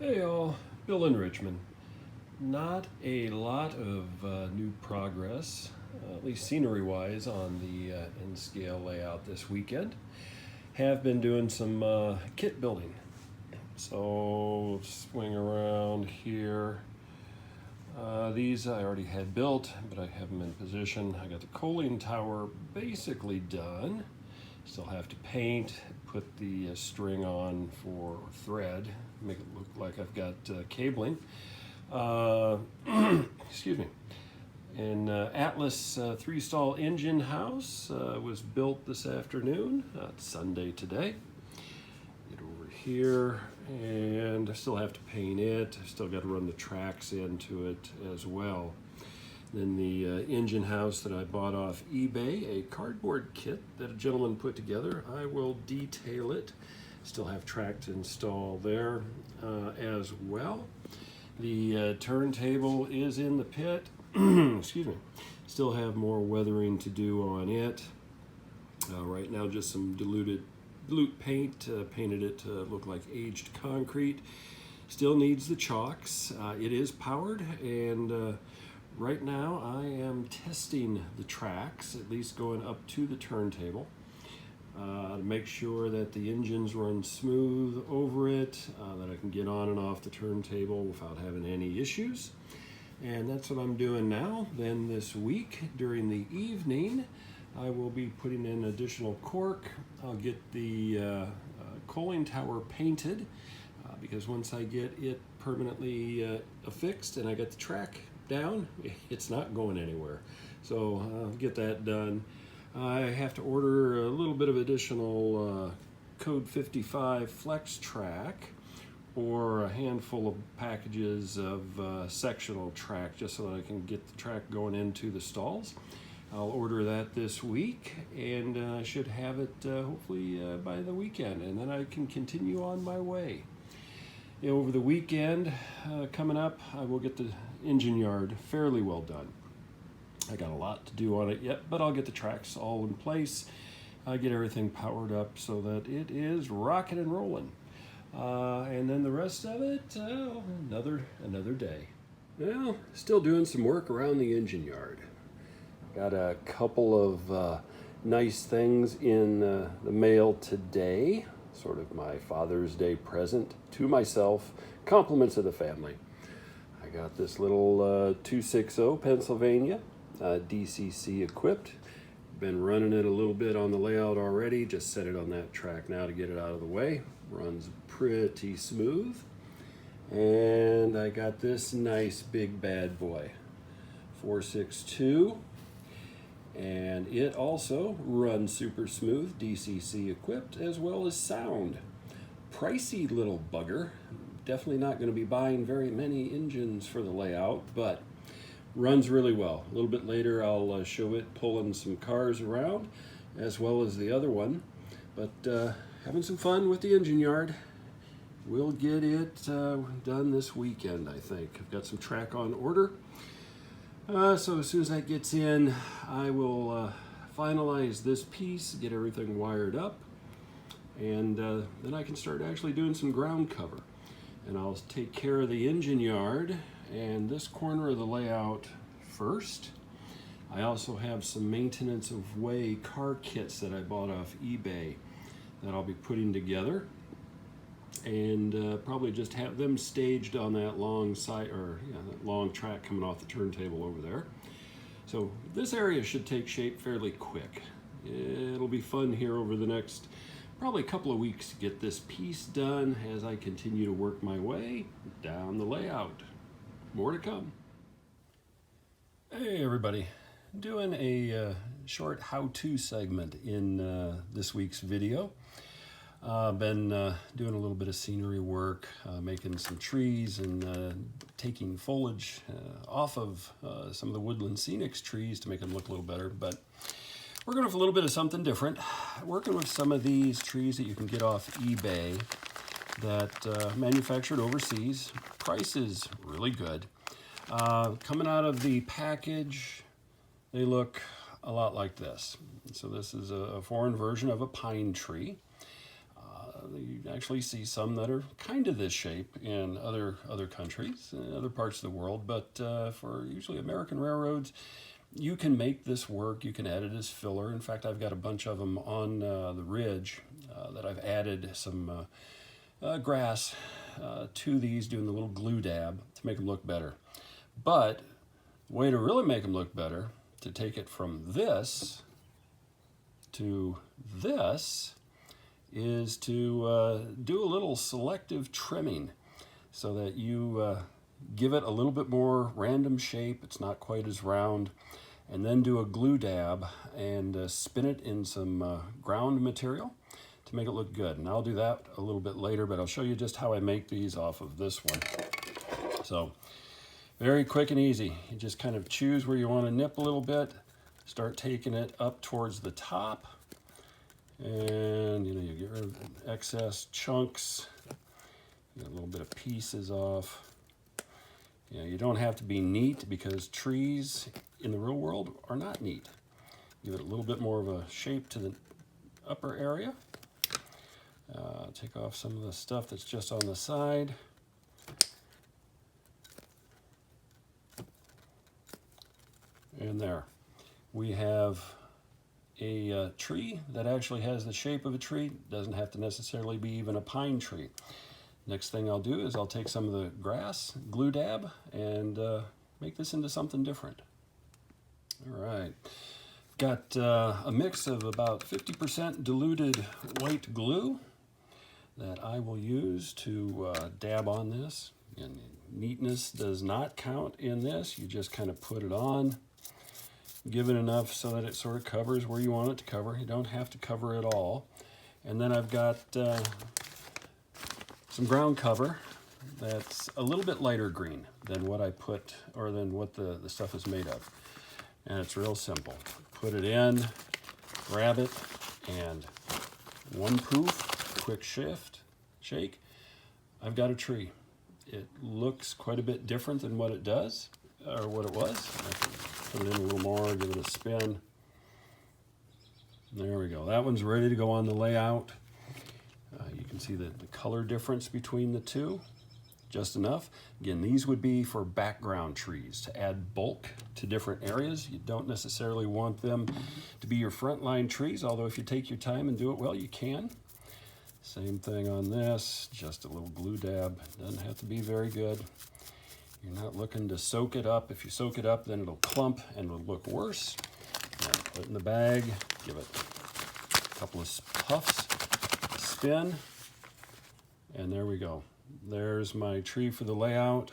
Hey all, Bill in Richmond. Not a lot of new progress, at least scenery-wise, on the N-scale layout this weekend. Have been doing some kit building. So swing around here. These I already had built, but I have them in position. I got the coaling tower basically done. Still have to paint, put the string on for thread, make it look like I've got cabling. Excuse me. An Atlas 3-stall engine house was built this afternoon. It's Sunday today. Get over here, and I still have to paint it. I still got to run the tracks into it as well. Then the engine house that I bought off eBay, a cardboard kit that a gentleman put together. I will detail it. Still have track to install there as well. The turntable is in the pit. Excuse me. Still have more weathering to do on it. Right now just some dilute paint. Painted it to look like aged concrete. Still needs the chocks. It is powered, and right now I am testing the tracks, at least going up to the turntable, to make sure that the engines run smooth over it, that I can get on and off the turntable without having any issues. And that's what I'm doing now. Then this week, during the evening, I will be putting in additional cork. I'll get the coaling tower painted, because once I get it permanently affixed and I got the track down, it's not going anywhere. So I'll get that done. I have to order a little bit of additional code 55 flex track, or a handful of packages of sectional track, just so that I can get the track going into the stalls. I'll order that this week, and I should have it hopefully by the weekend, and then I can continue on my way. Over the weekend coming up, I will get the engine yard fairly well done. I got a lot to do on it yet, but I'll get the tracks all in place. I get everything powered up so that it is rocking and rolling. And then the rest of it, another day. Well, still doing some work around the engine yard. Got a couple of nice things in the mail today. Sort of my Father's Day present to myself, compliments of the family. I got this little 260 Pennsylvania, DCC equipped. Been running it a little bit on the layout already, just set it on that track now to get it out of the way. Runs pretty smooth. And I got this nice big bad boy, 462. And it also runs super smooth, DCC equipped, as well as sound. Pricey little bugger. Definitely not going to be buying very many engines for the layout, but runs really well. A little bit later I'll show it pulling some cars around, as well as the other one. But having some fun with the engine yard. We'll get it done this weekend, I think. I've got some track on order. So as soon as that gets in, I will finalize this piece, get everything wired up, and then I can start actually doing some ground cover. And I'll take care of the engine yard and this corner of the layout first. I also have some maintenance of way car kits that I bought off eBay that I'll be putting together, and probably just have them staged on that long side, or that long track coming off the turntable over there. So this area should take shape fairly quick. It'll be fun here over the next probably couple of weeks to get this piece done as I continue to work my way down the layout. More to come. Hey everybody, doing a short how-to segment in this week's video. Been doing a little bit of scenery work, making some trees and taking foliage off of some of the woodland scenics trees to make them look a little better. But we're going with a little bit of something different. Working with some of these trees that you can get off eBay that manufactured overseas. Price is really good. Coming out of the package, they look a lot like this. So this is a foreign version of a pine tree. You actually see some that are kind of this shape in other countries, other parts of the world, but for usually American railroads, you can make this work. You can add it as filler. In fact, I've got a bunch of them on the ridge that I've added some grass to these, doing the little glue dab to make them look better. But the way to really make them look better, to take it from this to this, is to do a little selective trimming so that you give it a little bit more random shape. It's not quite as round. And then do a glue dab and spin it in some ground material to make it look good. And I'll do that a little bit later, but I'll show you just how I make these off of this one. So very quick and easy. You just kind of choose where you want to nip a little bit, start taking it up towards the top, and you get rid of excess chunks, get a little bit of pieces off. You don't have to be neat, because trees in the real world are not neat. Give it a little bit more of a shape to the upper area. Take off some of the stuff that's just on the side. And there. We have a tree that actually has the shape of a tree. Doesn't have to necessarily be even a pine tree. Next thing I'll do is I'll take some of the grass, glue dab, and make this into something different. All right. Got a mix of about 50% diluted white glue that I will use to dab on this. And neatness does not count in this. You just kind of put it on, give it enough so that it sort of covers where you want it to cover. You don't have to cover it all. And then I've got some ground cover that's a little bit lighter green than what I put, or than what the stuff is made of. And it's real simple. Put it in, grab it, and one poof, quick shake, I've got a tree. It looks quite a bit different than what it does, or what it was. I can put it in a little more, give it a spin. There we go. That one's ready to go on the layout. You can see the color difference between the two, just enough. Again, these would be for background trees to add bulk to different areas. You don't necessarily want them to be your frontline trees, although if you take your time and do it well, you can. Same thing on this, just a little glue dab. Doesn't have to be very good. You're not looking to soak it up. If you soak it up, then it'll clump and it'll look worse. And put it in the bag, give it a couple of puffs, spin, and there we go. There's my tree for the layout.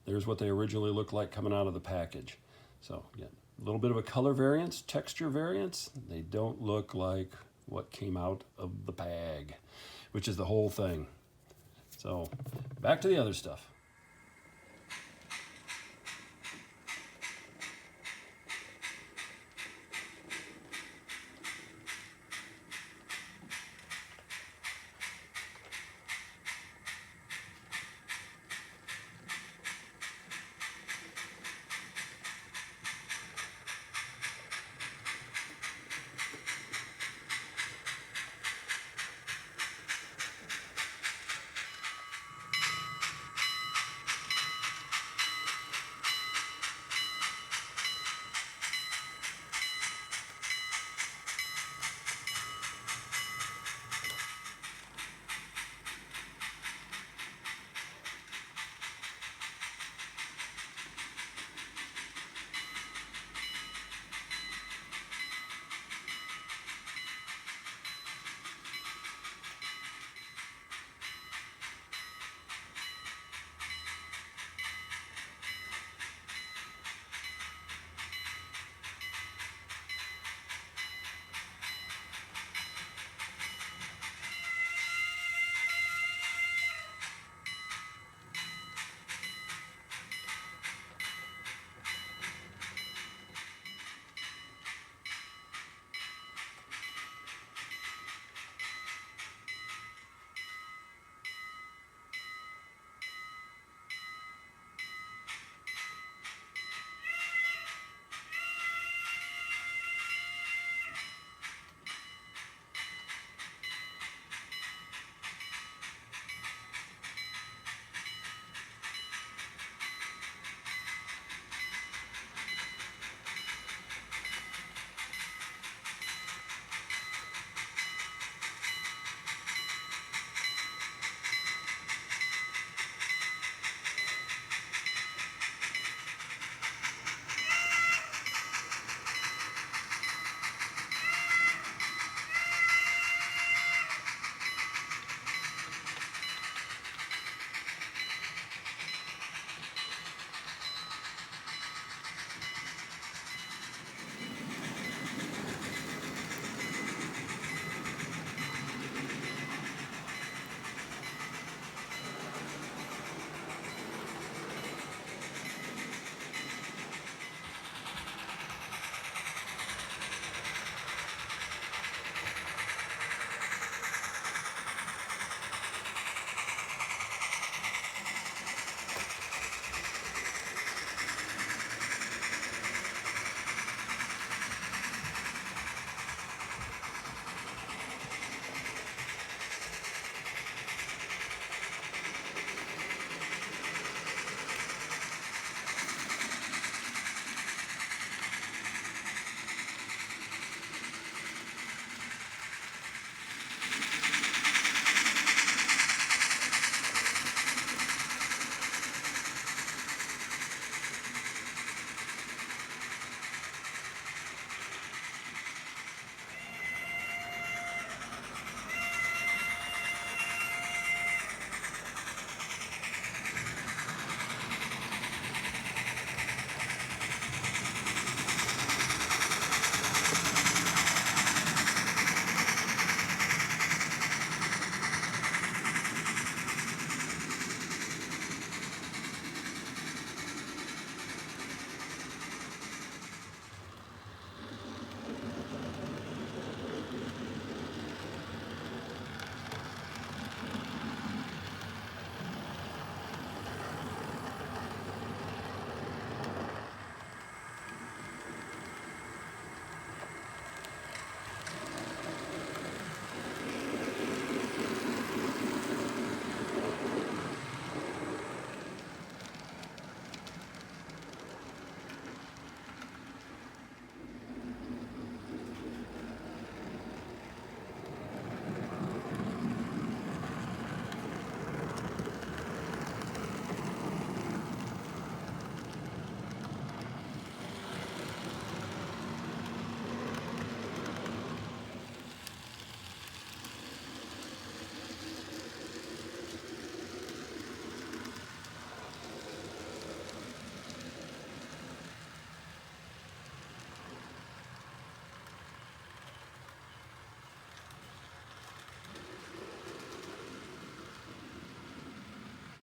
There's what they originally looked like coming out of the package. So again, a little bit of a color variance, texture variance. They don't look like what came out of the bag, which is the whole thing. So back to the other stuff.